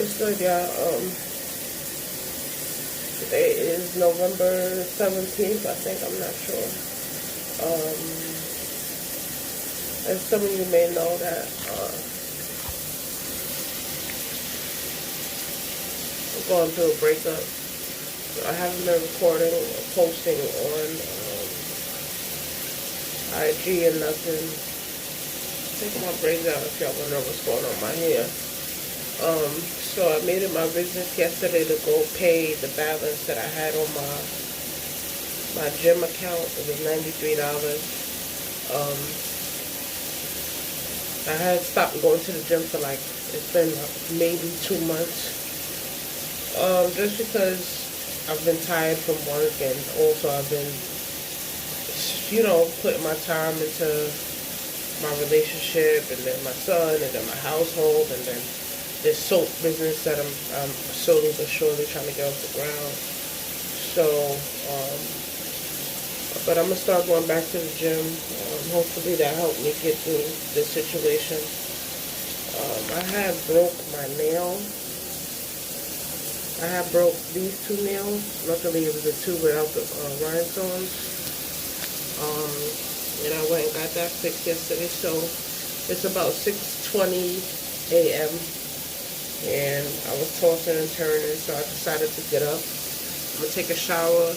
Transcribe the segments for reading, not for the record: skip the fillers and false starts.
It's good, y'all. Today is November 17th, I think. I'm not sure. As some of you may know that I'm going through a breakup. I haven't been recording or posting on IG and nothing. Take my braids out if y'all wanna know what's going on with my hair. So I made it my business yesterday to go pay the balance that I had on my gym account. It was $93. I had stopped going to the gym for like, it's been maybe 2 months. Just because I've been tired from work, and also I've been, you know, putting my time into my relationship, and then my son, and then my household, and then this soap business that I'm slowly but surely trying to get off the ground. So, but I'm gonna start going back to the gym. Hopefully that helped me get through this situation. I have broke my nail. I have broke these 2 nails. Luckily it was the 2 without the rhinestones. And I went and got that fixed yesterday. So it's about 6:20 a.m. and I was tossing and turning, so I decided to get up. I'm gonna take a shower,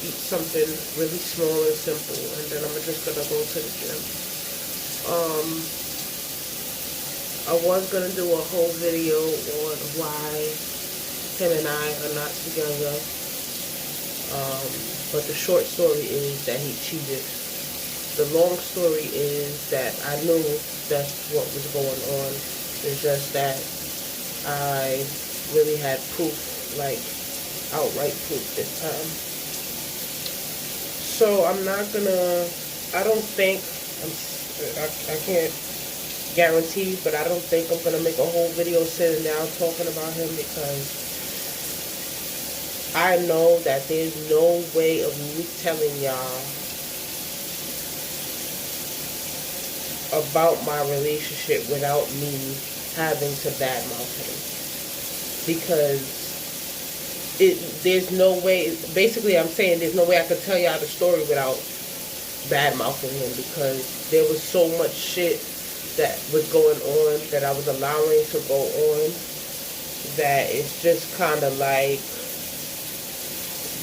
eat something really small and simple, and then I'm just gonna go to the gym. I was gonna do a whole video on why him and I are not together, but the short story is that he cheated. The long story is that I knew that's what was going on. It's just that I really had proof, like outright proof this time. So I'm not gonna, I don't think, I can't guarantee, but I don't think I'm gonna make a whole video sitting down talking about him, because I know that there's no way of me telling y'all about my relationship without me having to badmouth him. Because there's no way, basically I'm saying there's no way I could tell y'all the story without bad-mouthing him, because there was so much shit that was going on that I was allowing to go on, that it's just kind of like,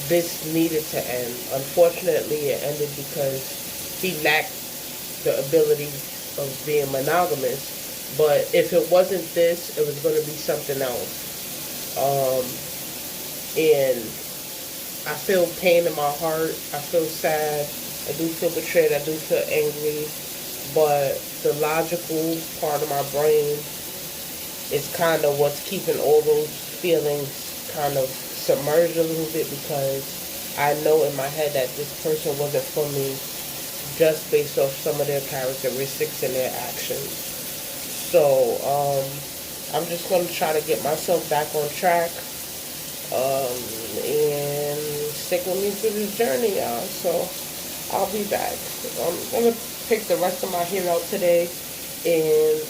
this needed to end. Unfortunately, it ended because he lacked the ability of being monogamous. But if it wasn't this, it was going to be something else. And I feel pain in my heart. I feel sad. I do feel betrayed. I do feel angry. But the logical part of my brain is kind of what's keeping all those feelings kind of submerged a little bit, because I know in my head that this person wasn't for me just based off some of their characteristics and their actions. So, I'm just going to try to get myself back on track. And stick with me through this journey, y'all. So I'll be back. I'm gonna pick the rest of my hair out today, and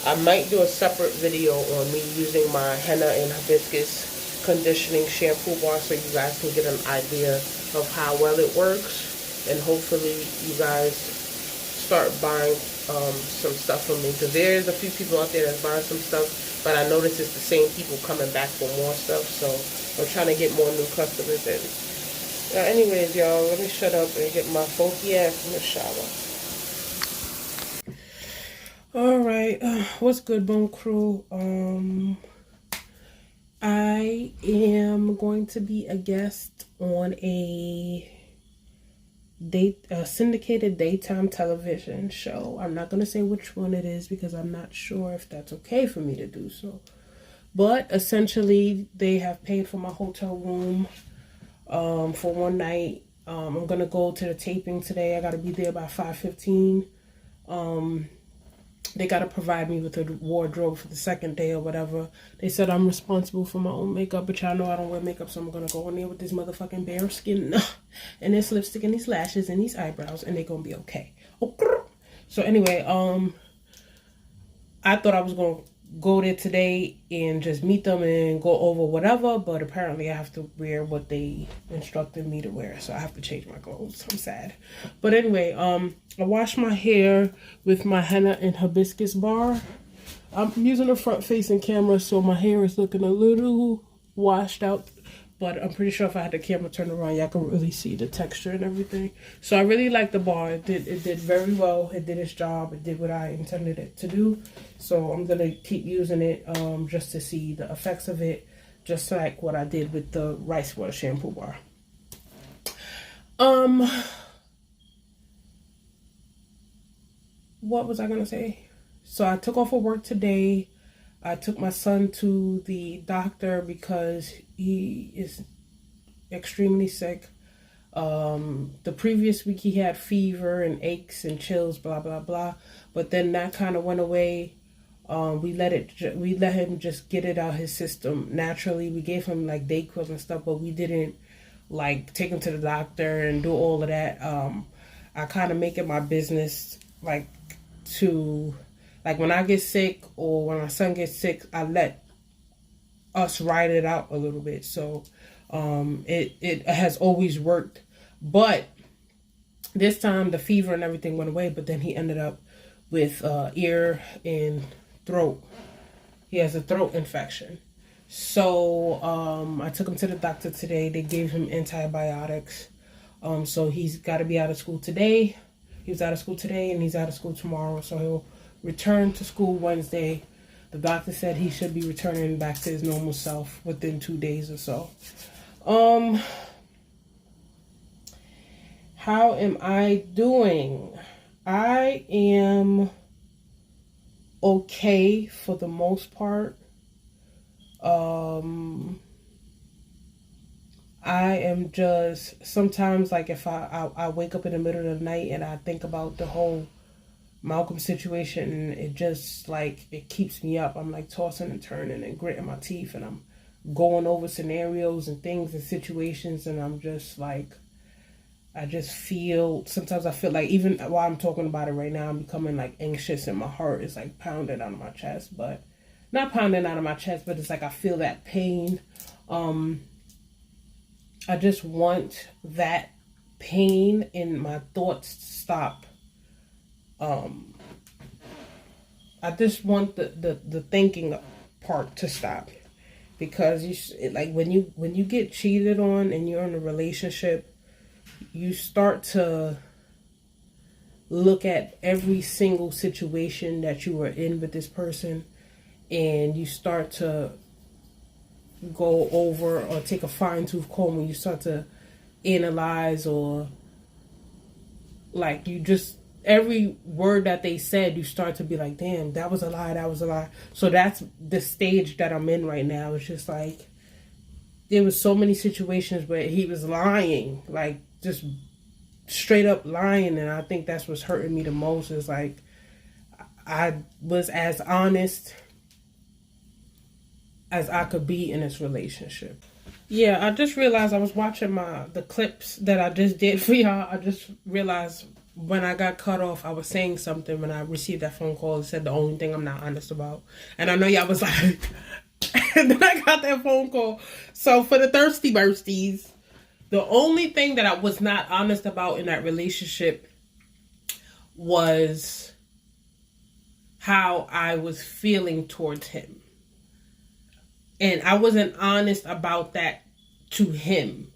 I might do a separate video on me using my henna and hibiscus conditioning shampoo bar, so you guys can get an idea of how well it works, and hopefully you guys start buying some stuff from me, because there's a few people out there that's buying some stuff, but I notice it's the same people coming back for more stuff, so I'm trying to get more new customers in. Anyways, y'all, let me shut up and get my funky ass in the shower. Alright, what's good, Bone Crew? I am going to be a guest on a syndicated daytime television show. I'm not going to say which one it is, because I'm not sure if that's okay for me to do so. But essentially, they have paid for my hotel room for one night. I'm going to go to the taping today. I got to be there by 5:15. They got to provide me with a wardrobe for the second day or whatever. They said I'm responsible for my own makeup, but y'all know I don't wear makeup, so I'm going to go in there with this motherfucking bare skin and this lipstick and these lashes and these eyebrows, and they're going to be okay. So anyway, I thought I was going to go there today and just meet them and go over whatever, but apparently I have to wear what they instructed me to wear, so I have to change my clothes. I'm sad. But anyway, I washed my hair with my henna and hibiscus bar. I'm using a front-facing camera, so my hair is looking a little washed out, but I'm pretty sure if I had the camera turned around, y'all can really see the texture and everything. So I really like the bar. It did very well. It did its job. It did what I intended it to do. So I'm going to keep using it just to see the effects of it, just like what I did with the rice water shampoo bar. What was I going to say? So I took off of work today. I took my son to the doctor because he is extremely sick. The previous week he had fever and aches and chills, blah, blah, blah. But then that kind of went away. We let him just get it out his system naturally. We gave him like Dayquil and stuff, but we didn't like take him to the doctor and do all of that. I kind of make it my business like to... Like when I get sick or when my son gets sick, I let us ride it out a little bit. So it has always worked. But this time the fever and everything went away, but then he ended up with ear and throat. He has a throat infection. So I took him to the doctor today. They gave him antibiotics. So he's got to be out of school today. He was out of school today and he's out of school tomorrow. So he'll return to school Wednesday. The doctor said he should be returning back to his normal self within 2 days or so. How am I doing? I am okay for the most part. I am just sometimes like if I wake up in the middle of the night and I think about the whole Malcolm situation, it just like it keeps me up. I'm like tossing and turning and gritting my teeth, and I'm going over scenarios and things and situations, and I'm just like, I just feel, sometimes I feel like even while I'm talking about it right now, I'm becoming like anxious and my heart is like pounding out of my chest, but not pounding out of my chest, but it's like I feel that pain. I just want that pain in my thoughts to stop. I just want the thinking part to stop, because like when you get cheated on and you're in a relationship, you start to look at every single situation that you were in with this person, and you start to go over or take a fine-tooth comb when you start to analyze, or like you just, every word that they said, you start to be like, damn, that was a lie, that was a lie. So that's the stage that I'm in right now. It's just like, there was so many situations where he was lying, like just straight up lying, and I think that's what's hurting me the most, is like, I was as honest as I could be in this relationship. Yeah, I just realized I was watching the clips that I just did for y'all. I just realized when I got cut off, I was saying something when I received that phone call. It said the only thing I'm not honest about. And I know y'all was like, and then I got that phone call. So for the thirsty bursties, the only thing that I was not honest about in that relationship was how I was feeling towards him. And I wasn't honest about that to him,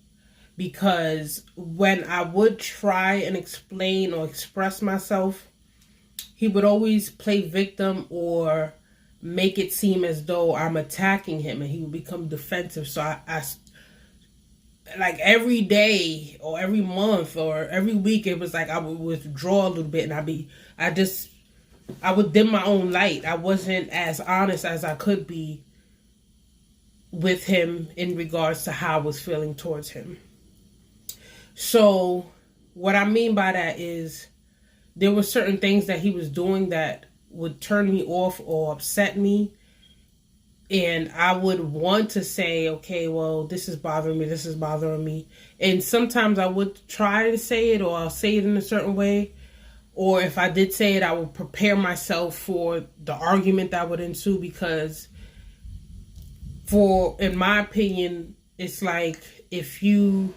because when I would try and explain or express myself, he would always play victim or make it seem as though I'm attacking him, and he would become defensive. So I like every day or every month or every week, it was like I would withdraw a little bit, and I would dim my own light. I wasn't as honest as I could be with him in regards to how I was feeling towards him. So what I mean by that is there were certain things that he was doing that would turn me off or upset me. And I would want to say, okay, well, this is bothering me, this is bothering me. And sometimes I would try to say it, or I'll say it in a certain way. or if I did say it, I would prepare myself for the argument that would ensue, because in my opinion, it's like if you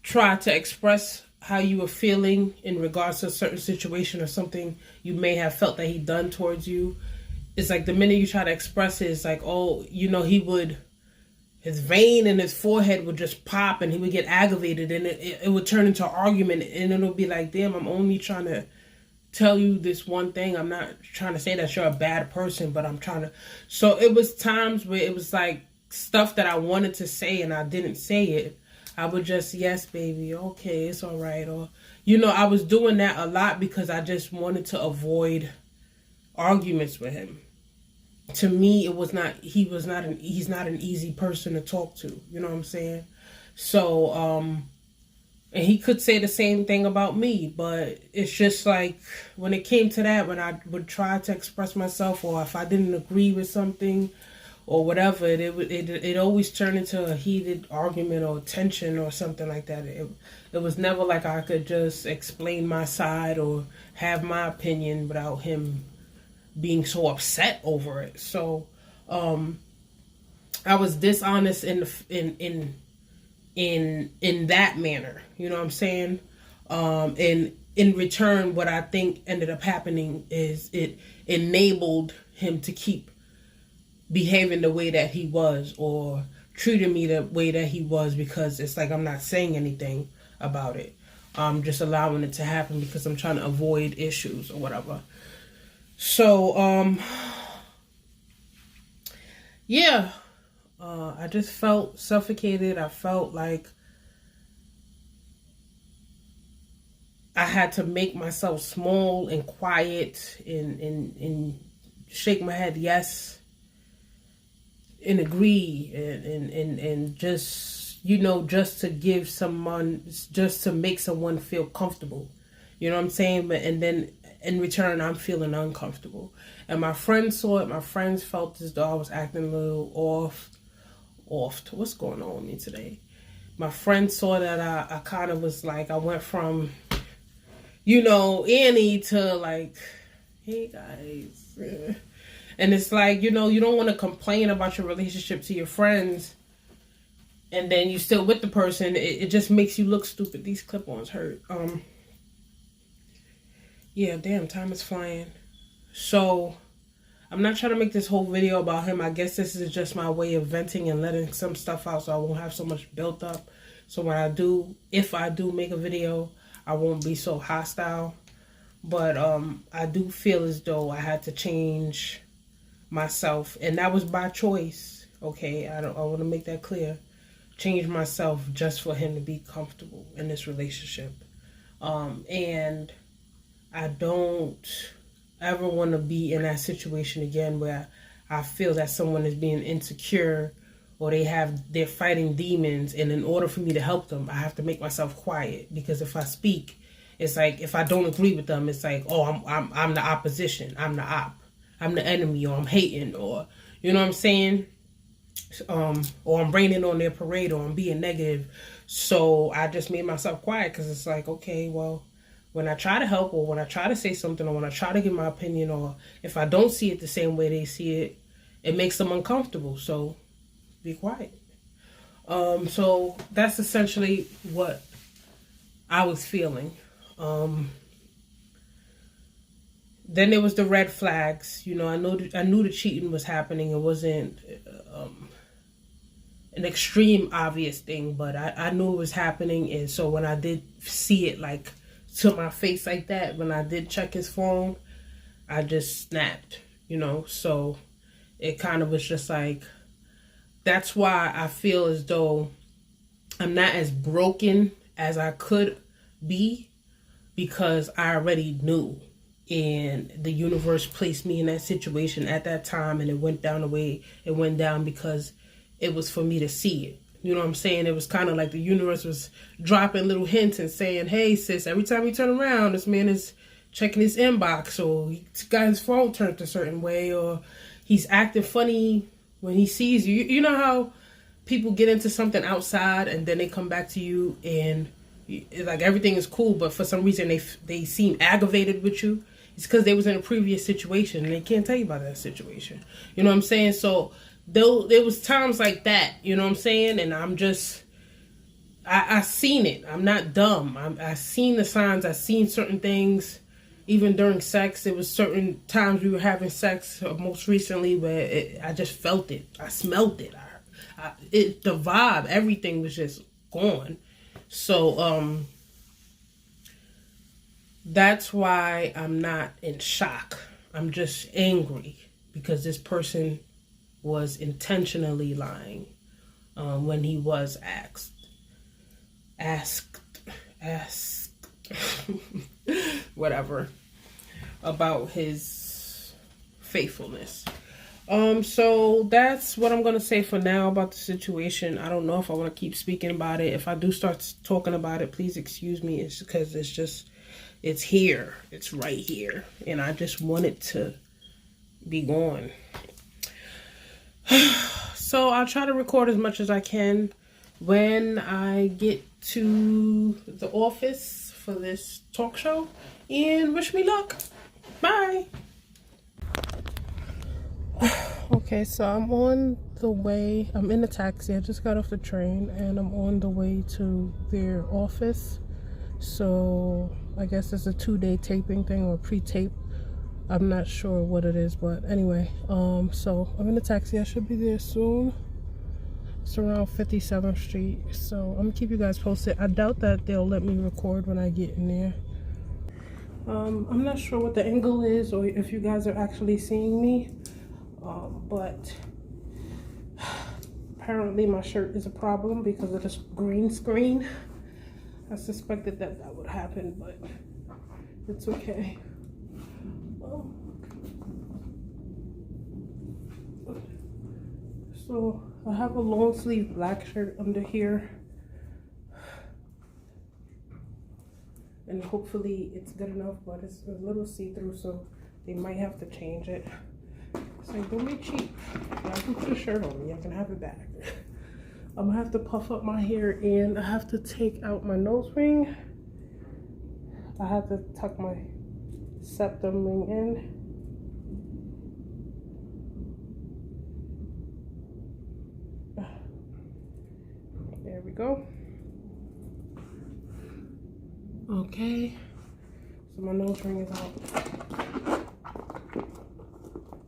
try to express how you were feeling in regards to a certain situation or something you may have felt that he done towards you, it's like the minute you try to express it, it's like, oh, his vein in his forehead would just pop and he would get aggravated, and it would turn into an argument, and it'll be like, damn, I'm only trying to tell you this one thing. I'm not trying to say that you're a bad person, but I'm trying to. So it was times where it was like stuff that I wanted to say and I didn't say it. I would just, yes, baby, okay, it's all right. Or, I was doing that a lot because I just wanted to avoid arguments with him. To me, he's not an easy person to talk to. You know what I'm saying? So, and he could say the same thing about me, but it's just like when it came to that, when I would try to express myself, or if I didn't agree with something or whatever, it always turned into a heated argument or tension or something like that. It was never like I could just explain my side or have my opinion without him being so upset over it. So I was dishonest in that manner, you know what I'm saying? And in return, what I think ended up happening is it enabled him to keep behaving the way that he was, or treating me the way that he was, because it's like I'm not saying anything about it. I'm just allowing it to happen because I'm trying to avoid issues or whatever. So, yeah, I just felt suffocated. I felt like I had to make myself small and quiet and shake my head yes and agree and just, just to give someone, just to make someone feel comfortable. You know what I'm saying? And then in return, I'm feeling uncomfortable. And my friends saw it. My friends felt as though I was acting a little off. What's going on with me today? My friends saw that I kind of was like, I went from, Annie to like, hey guys. And it's like, you don't want to complain about your relationship to your friends and then you still with the person. It just makes you look stupid. These clip-ons hurt. Yeah, damn, time is flying. So, I'm not trying to make this whole video about him. I guess this is just my way of venting and letting some stuff out so I won't have so much built up. So when if I do make a video, I won't be so hostile. But I do feel as though I had to change myself, and that was by choice. Okay, I want to make that clear. Change myself just for him to be comfortable in this relationship. And I don't ever want to be in that situation again where I feel that someone is being insecure or they're fighting demons, and in order for me to help them, I have to make myself quiet, because if I speak, it's like if I don't agree with them, it's like, oh, I'm the opposition, I'm the enemy, or I'm hating, or you know what I'm saying, or I'm raining on their parade, or I'm being negative. So I just made myself quiet, because it's like, okay, well, when I try to help, or when I try to say something, or when I try to give my opinion, or if I don't see it the same way they see it, it makes them uncomfortable. So be quiet. So that's essentially what I was feeling. Then there was the red flags. I knew the cheating was happening. It wasn't an extreme obvious thing, but I knew it was happening. And so when I did see it like to my face like that, when I did check his phone, I just snapped, so it kind of was just like, that's why I feel as though I'm not as broken as I could be, because I already knew, and the universe placed me in that situation at that time, and it went down the way it went down because it was for me to see it. You know what I'm saying? It was kind of like the universe was dropping little hints and saying, hey, sis, every time you turn around, this man is checking his inbox, or he's got his phone turned a certain way, or he's acting funny when he sees you. You know how people get into something outside and then they come back to you and like everything is cool, but for some reason they seem aggravated with you. It's because they was in a previous situation and they can't tell you about that situation. You know what I'm saying? So there was times like that. You know what I'm saying? And I'm just, I seen it. I'm not dumb. I seen the signs. I seen certain things. Even during sex, there was certain times we were having sex. Most recently, where I just felt it. I smelled it. The vibe, everything was just gone. So that's why I'm not in shock. I'm just angry because this person was intentionally lying when he was asked whatever about his faithfulness. So that's what I'm gonna say for now about the situation. I don't know if I want to keep speaking about it. If I do start talking about it, please excuse me. It's because it's here. It's right here, and I just want it to be gone. So I'll try to record as much as I can when I get to the office for this talk show, and wish me luck. Bye. Okay, so I'm on the way. I'm in the taxi. I just got off the train and I'm on the way to their office. So I guess it's a 2-day taping thing or pre-tape. I'm not sure what it is, but anyway, so I'm in the taxi. I should be there soon. It's around 57th Street. So I'm gonna keep you guys posted. I doubt that they'll let me record when I get in there. I'm not sure what the angle is or if you guys are actually seeing me. But apparently my shirt is a problem because of this green screen. I suspected that would happen, but it's okay. So I have a long sleeve black shirt under here, and hopefully it's good enough, but it's a little see-through, so they might have to change it. It's like, don't be cheap. I can put a shirt on me. I can have it back. I'm gonna have to puff up my hair, and I have to take out my nose ring. I have to tuck my septum ring in. There we go. Okay. So my nose ring is out.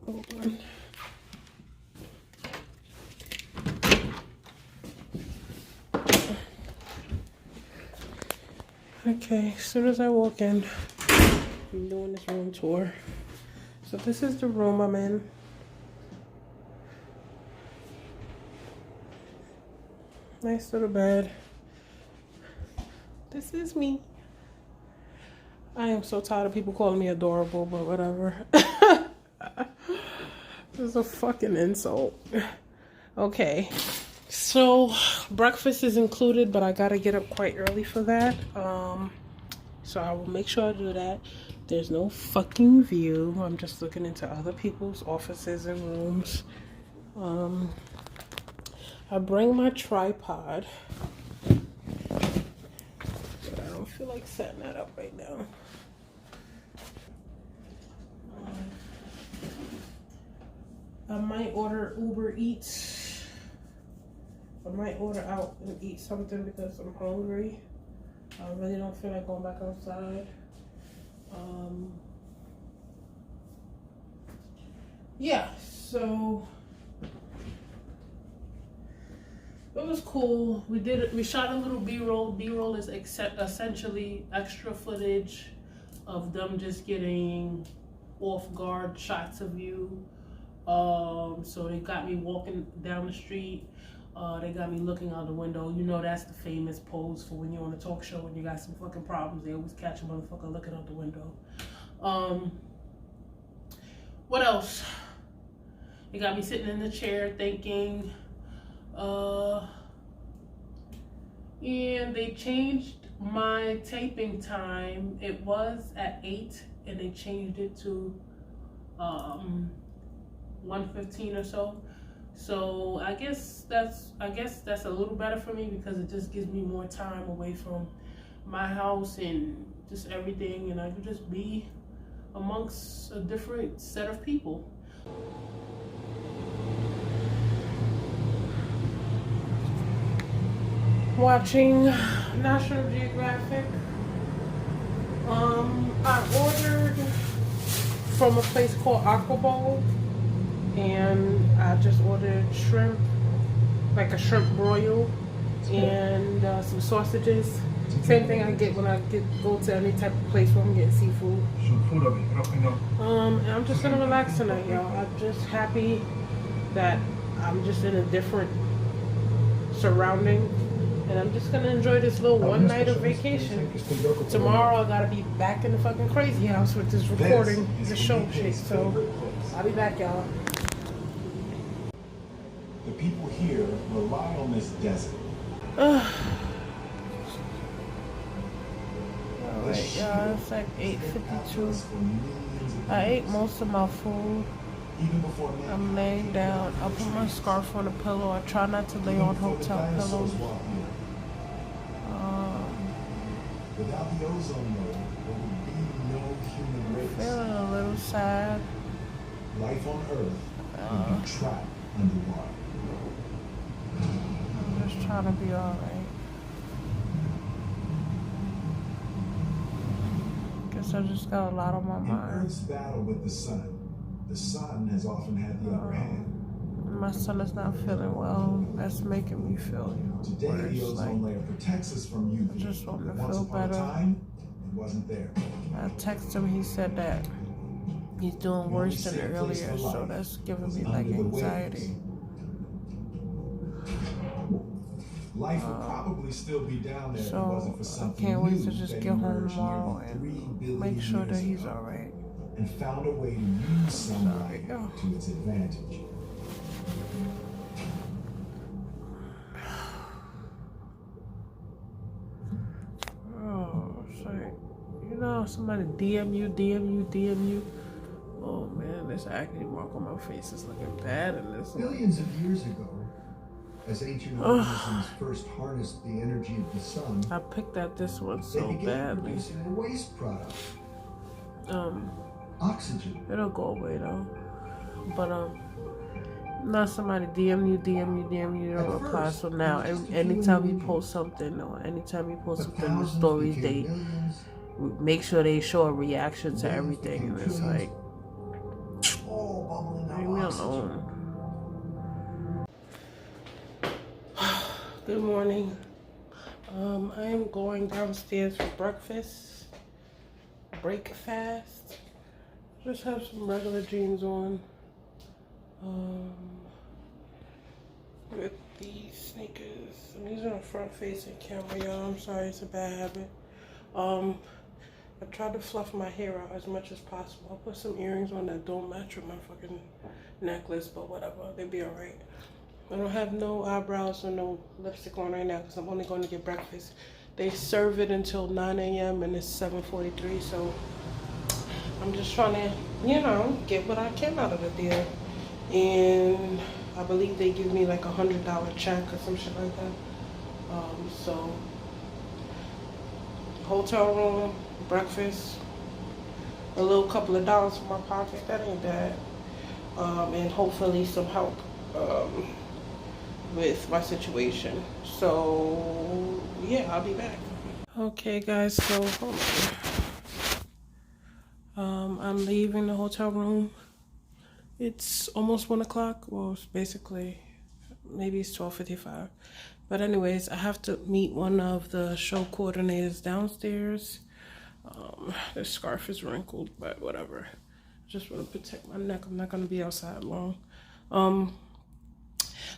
Hold on. Okay, as soon as I walk in, I'm doing this room tour. So this is the room I'm in. Nice little bed. This is me. I am so tired of people calling me adorable, but whatever. This is a fucking insult. Okay. So breakfast is included, but I gotta get up quite early for that. So I will make sure I do that. There's no fucking view. I'm just looking into other people's offices and rooms. I bring my tripod, but I don't feel like setting that up right now. I might order Uber Eats. I might order out and eat something because I'm hungry. I really don't feel like going back outside. Yeah, so it was cool. We shot a little B-roll. B-roll is essentially extra footage of them just getting off guard shots of you. So they got me walking down the street. They got me looking out the window. You know that's the famous pose for when you're on a talk show and you got some fucking problems. They always catch a motherfucker looking out the window. What else? They got me sitting in the chair thinking. And they changed my taping time. It was at 8 and they changed it to 1:15 or so. So I guess that's a little better for me because it just gives me more time away from my house and just everything, and I could just be amongst a different set of people. Watching National Geographic. I ordered from a place called Aqua Bowl, and I just ordered shrimp, like a shrimp broil, and some sausages. Same thing I get when I go to any type of place where I'm getting seafood. And I'm just gonna relax tonight, y'all. I'm just happy that I'm just in a different surrounding, and I'm just gonna enjoy this little one night of vacation. Tomorrow I gotta be back in the fucking crazy house with this recording, this show shit. So I'll be back, y'all. The people here rely on this desert. Alright, y'all, it's like 8:52. I ate most of my food. I'm laying down. I put my scarf on a pillow. I try not to lay on hotel pillows. Without the ozone layer, there would be no human race. Feeling a little sad. Life on Earth would be trapped underwater. I'm just trying to be alright. Guess I just got a lot on my mind. In Earth's battle with the sun has often had the upper hand. My son is not feeling well. That's making me feel Today, worse. the ozone layer protects us from UV. I just want to Once feel upon better. a time, it wasn't there. I texted him. He said that he's doing worse than earlier, so that's giving me like anxiety. Life would probably still be down there if it wasn't for So I something can't wait new to just that get home emerged tomorrow nearly 3 and billion make sure that years he's ago alright. and found a way to use sunlight to its advantage. Oh, it's like, you know, somebody DM you. Oh man, this acne mark on my face is looking bad in this one. Billions of years ago, as ancient organisms first harnessed the energy of the sun, I picked at this one they so began badly. producing a waste product, oxygen. It'll go away though. But now somebody DM you, you don't reply. So now anytime you post something or anytime you post something in the stories, they make sure they show a reaction to everything, and it's like, leave me alone. Good morning. I am going downstairs for breakfast. Breakfast. Just have some regular jeans on. With these sneakers. I'm using a front facing camera, y'all. I'm sorry, it's a bad habit. I tried to fluff my hair out as much as possible. I'll put some earrings on that don't match with my fucking necklace, but whatever, they'll be alright. I don't have no eyebrows or no lipstick on right now because I'm only going to get breakfast. They serve it until 9 a.m. and it's 7:43, so I'm just trying to, you know, get what I can out of the deal. And I believe they give me like $100 check or some shit like that. So hotel room, breakfast, a little couple of dollars in my pocket, that ain't bad. And hopefully some help with my situation. So yeah, I'll be back. Okay guys, so hold on. I'm leaving the hotel room. It's almost 1 o'clock. Well, it's basically, maybe it's 12:55. But anyways, I have to meet one of the show coordinators downstairs. This scarf is wrinkled, but whatever. Just want to protect my neck. I'm not going to be outside long.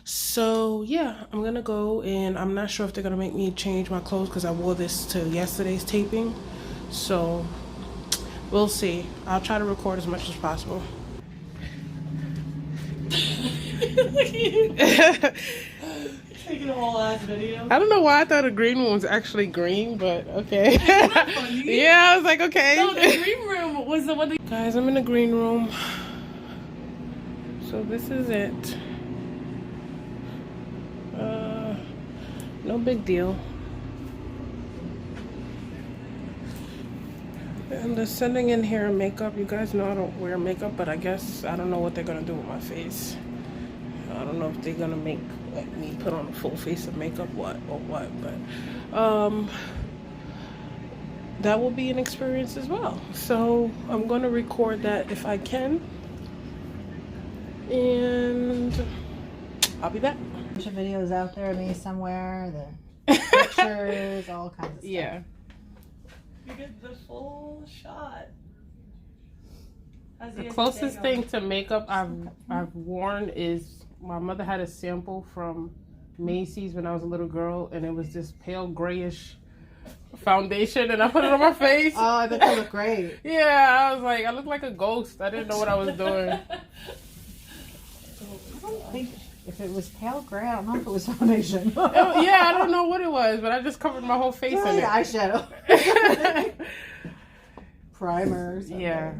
So yeah, I'm going to go, and I'm not sure if they're going to make me change my clothes because I wore this to yesterday's taping. So we'll see. I'll try to record as much as possible. Taking a whole ass video. I don't know why I thought the green one was actually green, but okay. Yeah, I was like, okay. No, the green room was the one that... Guys, I'm in the green room. So this is it. No big deal. And they're sending in hair and makeup. You guys know I don't wear makeup, but I guess I don't know what they're gonna do with my face. I don't know if they're gonna make me put on a full face of makeup, but that will be an experience as well. So I'm gonna record that if I can, and I'll be back. Bunch of videos out there of me somewhere, the pictures, all kinds of stuff. Yeah. You get the full shot. The closest thing to makeup I've worn is my mother had a sample from Macy's when I was a little girl, and it was this pale grayish foundation, and I put it on my face. Oh, I bet they look great. Yeah, I was like, I looked like a ghost. I didn't know what I was doing. I don't think if it was pale gray, I don't know if it was foundation. Yeah, I don't know what it was, but I just covered my whole face in it. Eyeshadow. Primer or something. Yeah.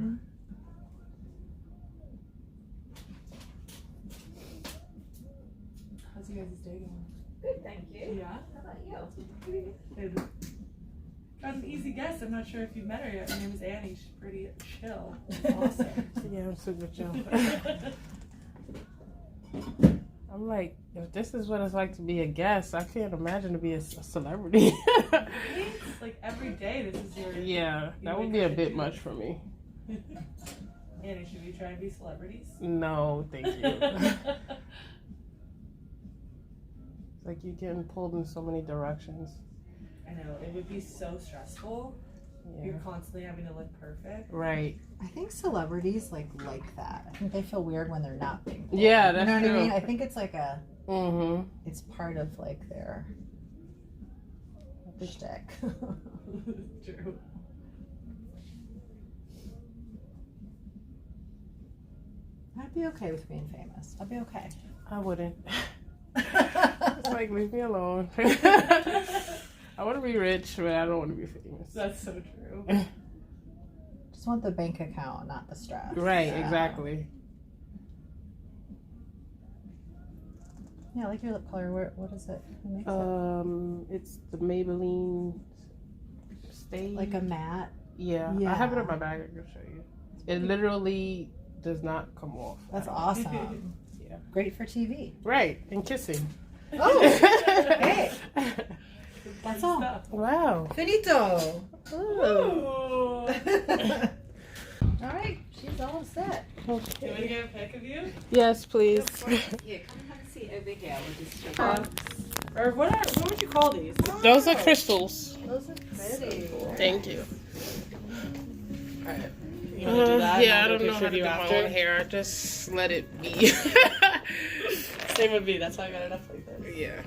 How's you guys' day going? Good, thank you. Yeah. How about you? Good. Got an easy guess. I'm not sure if you've met her yet. Her name is Annie. She's pretty chill. Awesome. Yeah, I'm super chill. I'm like, if this is what it's like to be a guest, I can't imagine to be a celebrity. Really? Like every day, this is your. Yeah, that would be a bit much for me. Annie, should we try and be celebrities? No, thank you. It's like you're getting pulled in so many directions. I know, it would be so stressful. Yeah. You're constantly having to look perfect. Right. I think celebrities like that. I think they feel weird when they're not being pulled. Yeah, that's you know what true. I mean? I think it's like a. Mm-hmm. It's part of like their shtick. True. I'd be okay with being famous. I'd be okay. I wouldn't. It's like, leave me alone. I want to be rich, but I don't want to be famous. That's so true. Just want the bank account, not the stress. Right, exactly. Yeah, I like your lip color. What is it? Who makes It's the Maybelline Stay. it? Like a matte. Yeah, I have it in my bag. I can show you. It literally does not come off. That's awesome. Yeah. Great for TV. Right, and kissing. Oh, hey. That's all. Stuff. Wow. Finito. Ooh. All right, she's all set. You want to get a pic of you? Yes, please. Yeah, come have a seat over here. We'll just check. Or what would you call these? Those are crystals. Those are pretty. Thank you. Alright. You want to do that? Yeah, I And I'll don't know how to do my own hair. I just let it be. Same with me. That's why I got it up like this. Yeah.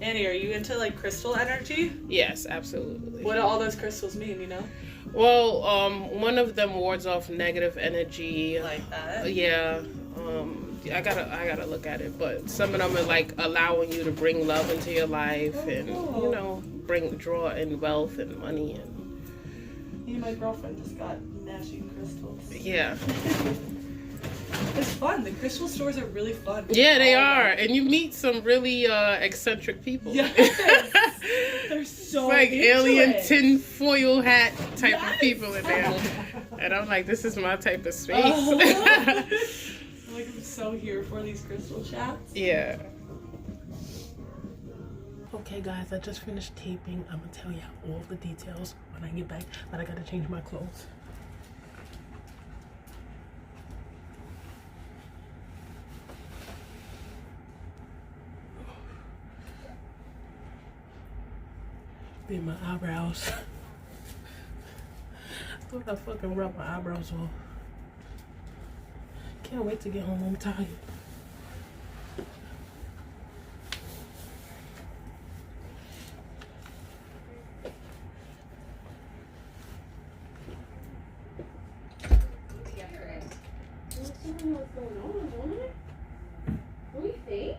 Annie, are you into like crystal energy? Yes, absolutely. What do all those crystals mean, you know? Well, one of them wards off negative energy. Like that? Yeah. I gotta look at it, but some of them are like allowing you to bring love into your life and you know draw in wealth and money and. Me and my girlfriend just got matching crystals. Yeah. It's fun. The crystal stores are really fun. Yeah, they are, and you meet some really eccentric people. Yes. They're so like into alien it. tinfoil hat type of people in there, and I'm like, this is my type of space. Like, I'm so here for these crystal chats. Yeah. Okay, guys, I just finished taping. I'm gonna tell you all the details when I get back, but I gotta change my clothes. Be my eyebrows. I thought I fucking rubbed my eyebrows off. Can't wait to get home. I'm tired. What's going on, don't it? What do you think?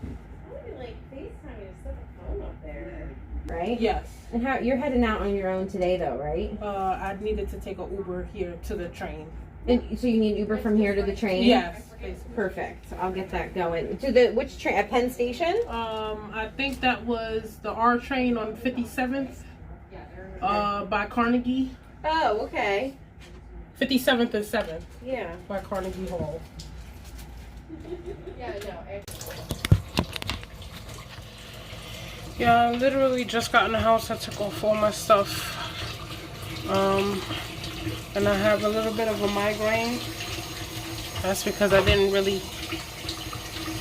I would be like FaceTime and set the phone up there. Right? Yes. And how you're heading out on your own today, though, right? I needed to take an Uber here to the train. And so you need Uber from here to the train? Yes. Basically. Perfect. I'll get that going. To the which train? At Penn Station? I think that was the R train on 57th. by Carnegie. Oh, okay. 57th and 7th Yeah. by Carnegie Hall. Yeah, no. Yeah, I literally just got in the house. I took off all my stuff. And I have a little bit of a migraine. That's because I didn't really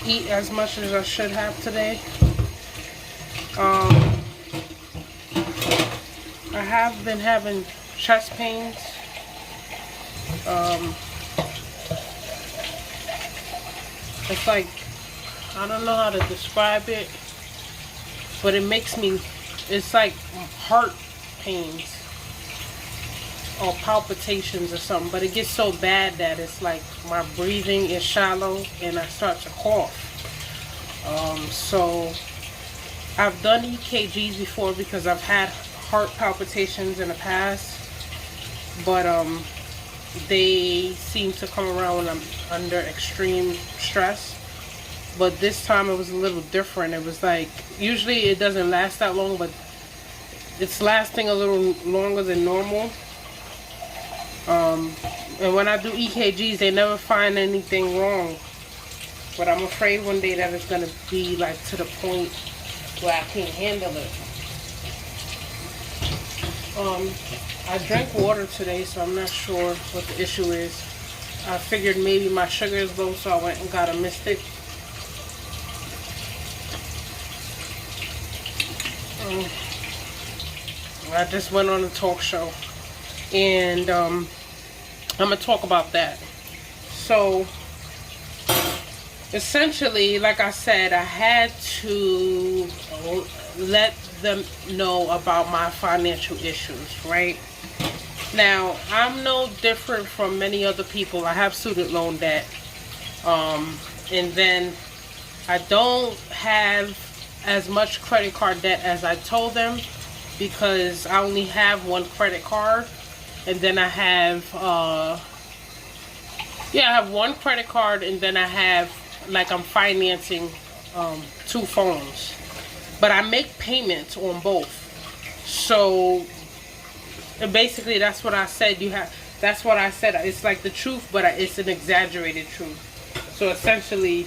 eat as much as I should have today. I have been having chest pains. It's like, I don't know how to describe it, but it makes me, it's like heart pains or palpitations or something, but it gets so bad that it's like my breathing is shallow and I start to cough. So I've done EKGs before because I've had heart palpitations in the past, but they seem to come around when I'm under extreme stress. But this time it was a little different. It was like, usually it doesn't last that long, but it's lasting a little longer than normal. And when I do EKGs, they never find anything wrong. But I'm afraid one day that it's going to be like to the point where I can't handle it. I drank water today, so I'm not sure what the issue is. I figured maybe my sugar is low, so I went and got a Mystic. I just went on a talk show, and I'm gonna talk about that. So essentially, like I said, I had to let them know about my financial issues, right? Now, I'm no different from many other people. I have student loan debt, and then I don't have as much credit card debt as I told them, because I only have one credit card, and then I have I have one credit card, and then I have, like, I'm financing 2 phones, but I make payments on both. So basically, that's what I said. That's what I said. It's like the truth, but it's an exaggerated truth. So essentially,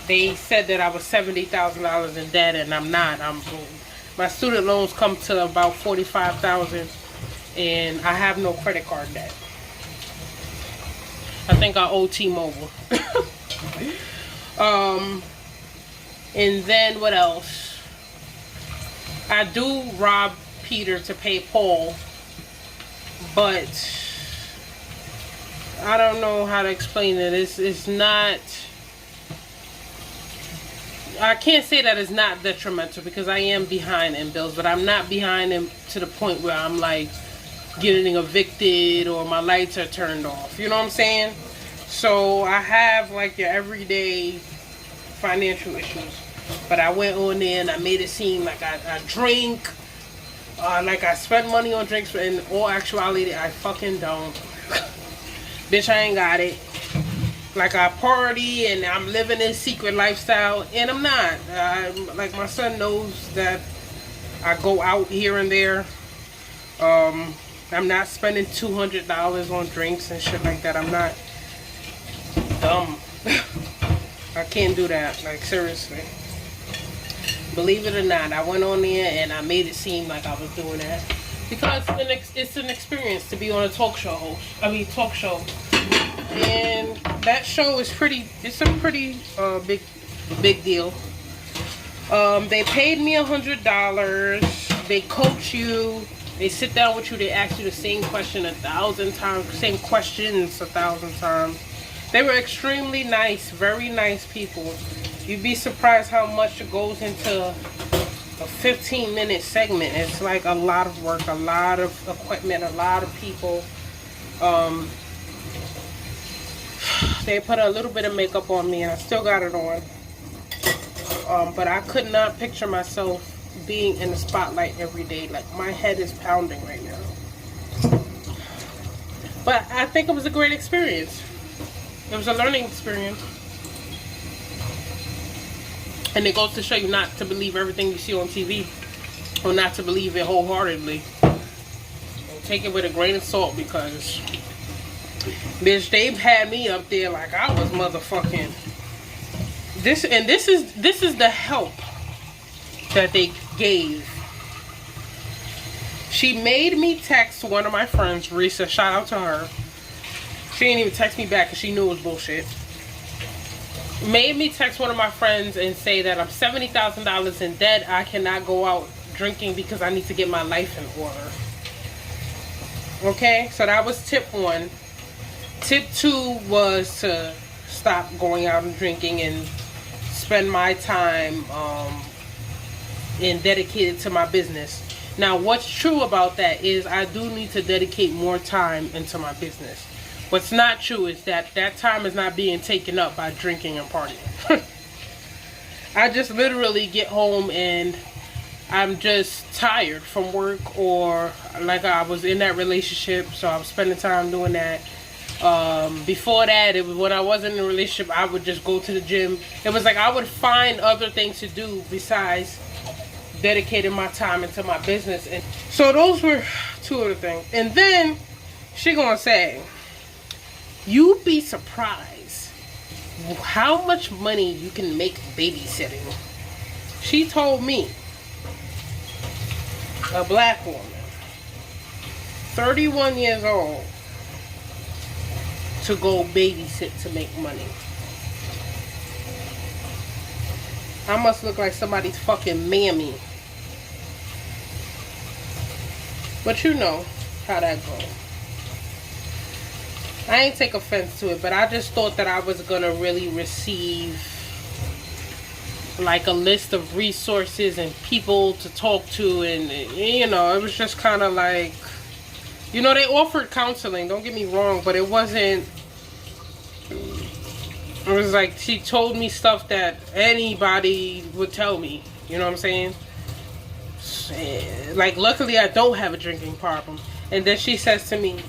they said that I was $70,000 in debt, and I'm not. My student loans come to about $45,000, and I have no credit card debt. I think I owe T-Mobile. And then what else? I do rob Peter to pay Paul, but I don't know how to explain it. It's not, I can't say that it's not detrimental, because I am behind in bills, but I'm not behind in to the point where I'm like getting evicted or my lights are turned off. You know what I'm saying? So I have like your everyday financial issues, but I went on there and I made it seem like I drink, like I spend money on drinks, but in all actuality I fucking don't. Bitch, I ain't got it. Like, I party and I'm living this secret lifestyle, and I'm not. Like, my son knows that I go out here and there. I'm not spending $200 on drinks and shit like that. I'm not dumb. I can't do that. Like, seriously. Believe it or not, I went on there and I made it seem like I was doing that, because it's an experience to be on a talk show. And that show is it's a pretty big deal. They paid me $100. They coach you. They sit down with you. They ask you the same question 1,000 times, same questions 1,000 times. They were extremely nice, very nice people. You'd be surprised how much it goes into a 15-minute segment. It's like a lot of work, a lot of equipment, a lot of people. They put a little bit of makeup on me, and I still got it on. But I could not picture myself being in the spotlight every day. Like, my head is pounding right now. But I think it was a great experience. It was a learning experience. And it goes to show you not to believe everything you see on TV, or not to believe it wholeheartedly. take it with a grain of salt because, bitch, they've had me up there like I was motherfucking. This is the help that they gave. She made me text one of my friends, Risa. Shout out to her. She didn't even text me back because she knew it was bullshit. Made me text one of my friends and say that I'm $70,000 in debt. I cannot go out drinking because I need to get my life in order. Okay, so that was tip 1. Tip 2 was to stop going out and drinking and spend my time and dedicate it to my business. Now, what's true about that is I do need to dedicate more time into my business. What's not true is that that time is not being taken up by drinking and partying. I just literally get home and I'm just tired from work, or like I was in that relationship, so I was spending time doing that. Before that, it was when I wasn't in a relationship, I would just go to the gym. It was like I would find other things to do besides dedicating my time into my business. And so those were 2 of the things. And then she gonna say, you'd be surprised how much money you can make babysitting. She told me, a black woman, 31 years old, to go babysit to make money. I must look like somebody's fucking mammy. But you know how that goes. I ain't take offense to it, but I just thought that I was gonna really receive like a list of resources and people to talk to, and you know, it was just kind of like, you know, they offered counseling, don't get me wrong, but it wasn't, it was like she told me stuff that anybody would tell me, you know what I'm saying? Like, luckily I don't have a drinking problem. And then she says to me,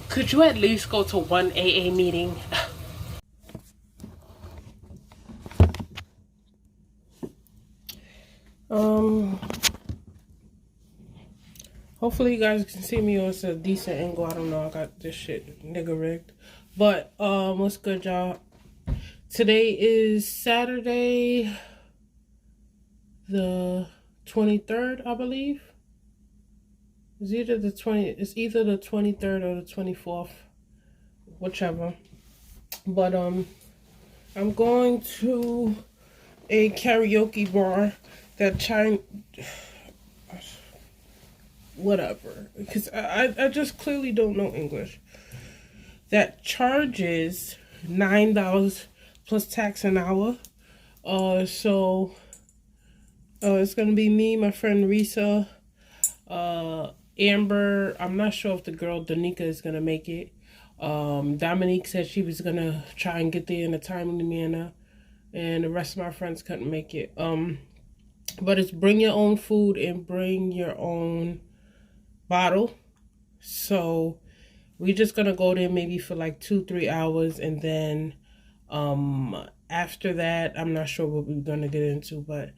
could you at least go to one AA meeting? Hopefully you guys can see me on a decent angle. I don't know, I got this shit nigga rigged. But what's good, y'all? Today is Saturday the 23rd, I believe. It's either the 23rd or the 24th, whichever. But I'm going to a karaoke bar that whatever, because I just clearly don't know English, that charges $9 plus tax an hour. So it's gonna be me, my friend Risa, Amber. I'm not sure if the girl Danica is gonna make it. Dominique said she was gonna try and get there in a timely manner, and the rest of my friends couldn't make it. But it's bring your own food and bring your own bottle. So we're just gonna go there maybe for like 2-3 hours, and then after that, I'm not sure what we're gonna get into, but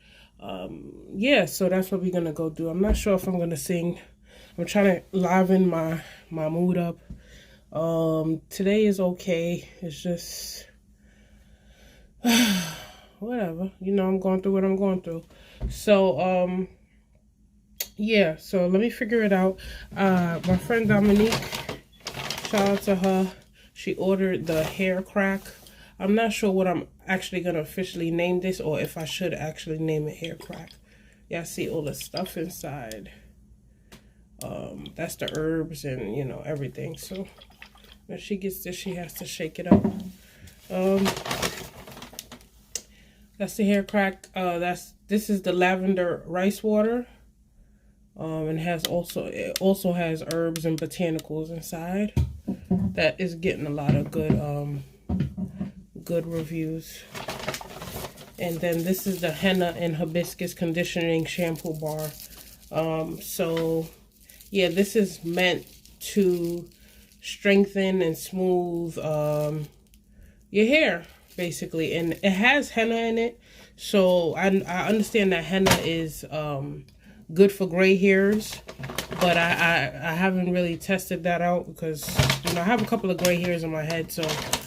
yeah, so that's what we're gonna go do. I'm not sure if I'm gonna sing. I'm trying to liven my mood up. Today is okay. It's just whatever, you know, I'm going through what I'm going through. So yeah, so let me figure it out. My friend Dominique, shout out to her, she ordered the hair crack. I'm not sure what I'm actually gonna officially name this, or if I should actually name it hair crack. Y'all see all the stuff inside. That's the herbs and, you know, everything. So when she gets this, she has to shake it up. That's the hair crack. This is the lavender rice water. And it also has herbs and botanicals inside. That is getting a lot of good reviews. And then this is the henna and hibiscus conditioning shampoo bar. So yeah, this is meant to strengthen and smooth your hair, basically. And it has henna in it, so I understand that henna is good for gray hairs. But I haven't really tested that out because, you know, I have a couple of gray hairs on my head, so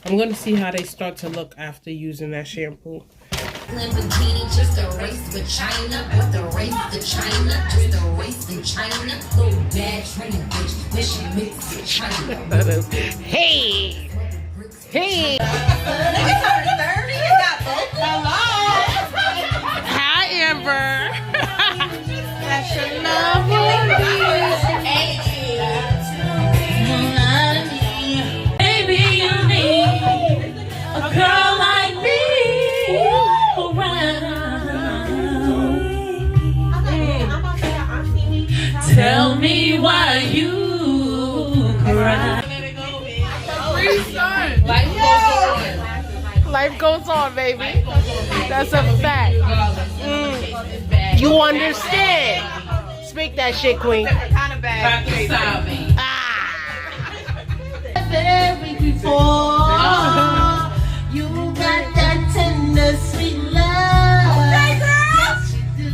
I'm going to see how they start to look after using that shampoo. Lamborghini, just a race with China, with the race to China, just a race in China. Little bad training bitch, then she mixed with China. Hey! Hey! Nigga turned 30 and got both. Hello! Hi, Amber! That's your love Baby, you need a girl like me. Tell me why you cry. Life goes on, baby. That's a fact. You understand? Speak that shit, queen. Kind of bad. You got that tender, sweet love. Okay, girl. Yes, you do.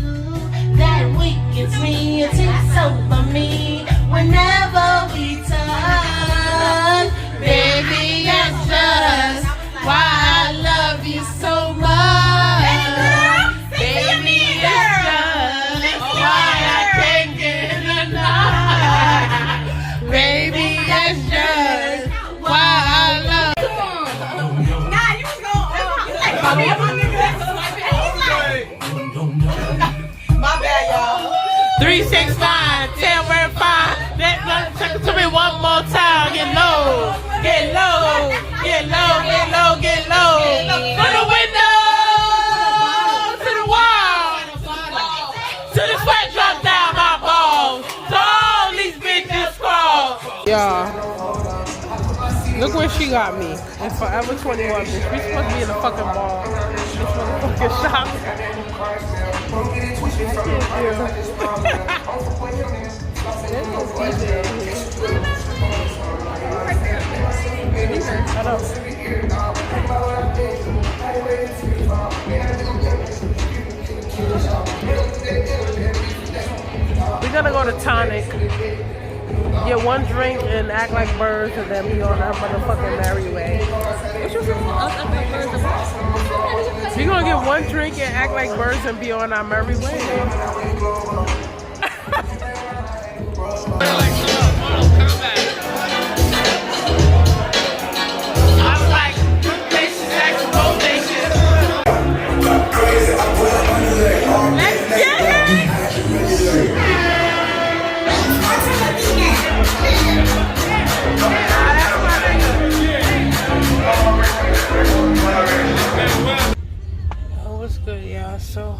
That weakens me. It takes over me whenever we touch. Baby, that's just why I love you so much. Hey, girl. Baby, that's just why I can't get enough. Baby, that's just why I love you. Nah, you was going. My bad, y'all. 365, tell where 5. Take it to me one more time. Get low, get low, get low, get low, get low. From the window to the wall, to the sweat drop down my balls. So all these bitches crawl. Yeah. Look where she got me. In Forever 21, bitch. We supposed to be in the fucking ball. This motherfucking shop. We're gonna go to Tonic, get one drink and act like birds and then be on our motherfucking merry way. We're gonna get one drink and act like birds and be on our merry way. I'm like, places, action, motivation. Let's get it! Oh, what's good, y'all? So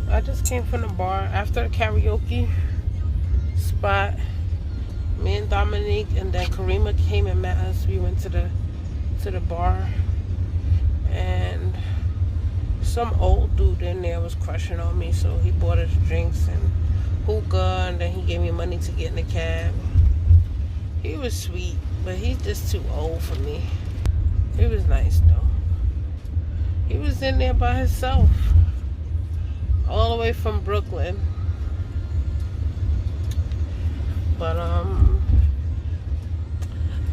I just came from the bar after the karaoke spot. Me and Dominique and then Karima came and met us. We went to the bar, and some old dude in there was crushing on me, so he bought us drinks and hookah, and then he gave me money to get in the cab. He was sweet, but he's just too old for me. He was nice though. He was in there by himself, all the way from Brooklyn. But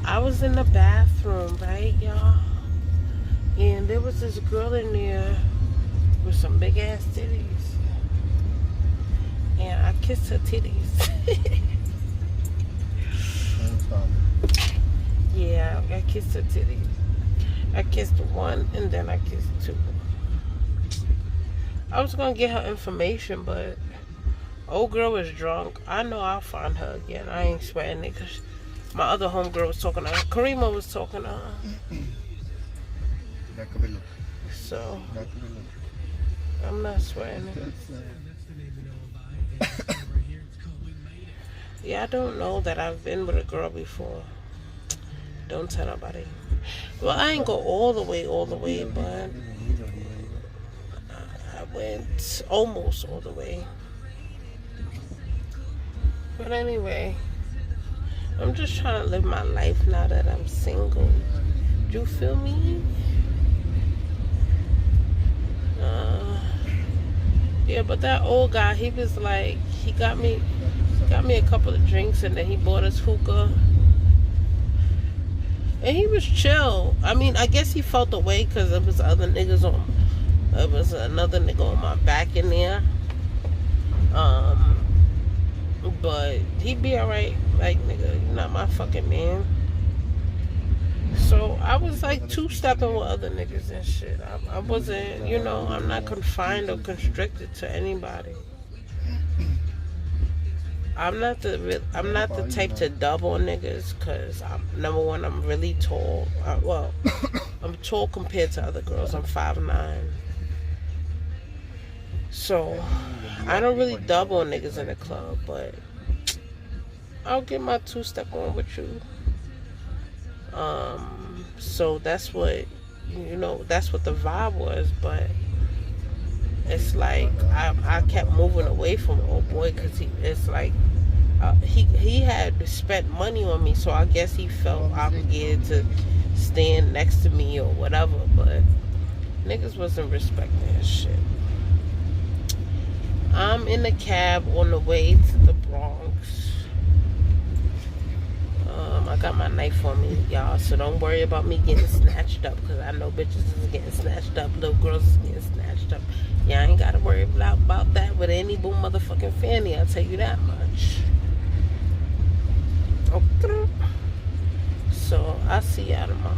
I was in the bathroom, right, y'all? And there was this girl in there with some big ass titties, and I kissed her titties. Yeah, I kissed her titties. I kissed one and then I kissed two. I was gonna get her information, but old girl was drunk. I know I'll find her again. I ain't sweating it because my other homegirl was talking to her. Karima was talking to her. So I'm not sweating it. Yeah, I don't know that I've been with a girl before. Don't tell nobody. Well, I ain't go all the way, but I went almost all the way. But anyway, I'm just trying to live my life now that I'm single. Do you feel me? Yeah, but that old guy, he was like, he got me a couple of drinks, and then he bought us hookah. And he was chill. I mean, I guess he felt away because there was another nigga on my back in there. But he be alright. Like, nigga, you're not my fucking man. So I was like two-stepping with other niggas and shit. I wasn't, you know, I'm not confined or constricted to anybody. I'm not the type to dub on niggas, because number one, I'm really tall. I'm tall compared to other girls. I'm 5'9". So I don't really dub on niggas in the club, but I'll get my two-step on with you. So that's what, you know, that's what the vibe was. But it's like I kept moving away from old boy, because he had spent money on me, so I guess he felt obligated to stand next to me or whatever. But niggas wasn't respecting his shit. I'm in the cab on the way to the Bronx. I got my knife on me, y'all, so don't worry about me getting snatched up, because I know bitches is getting snatched up, little girls is getting snatched up. Y'all ain't gotta worry about that with any boom motherfucking fanny, I'll tell you that much. Okay. So I'll see y'all tomorrow.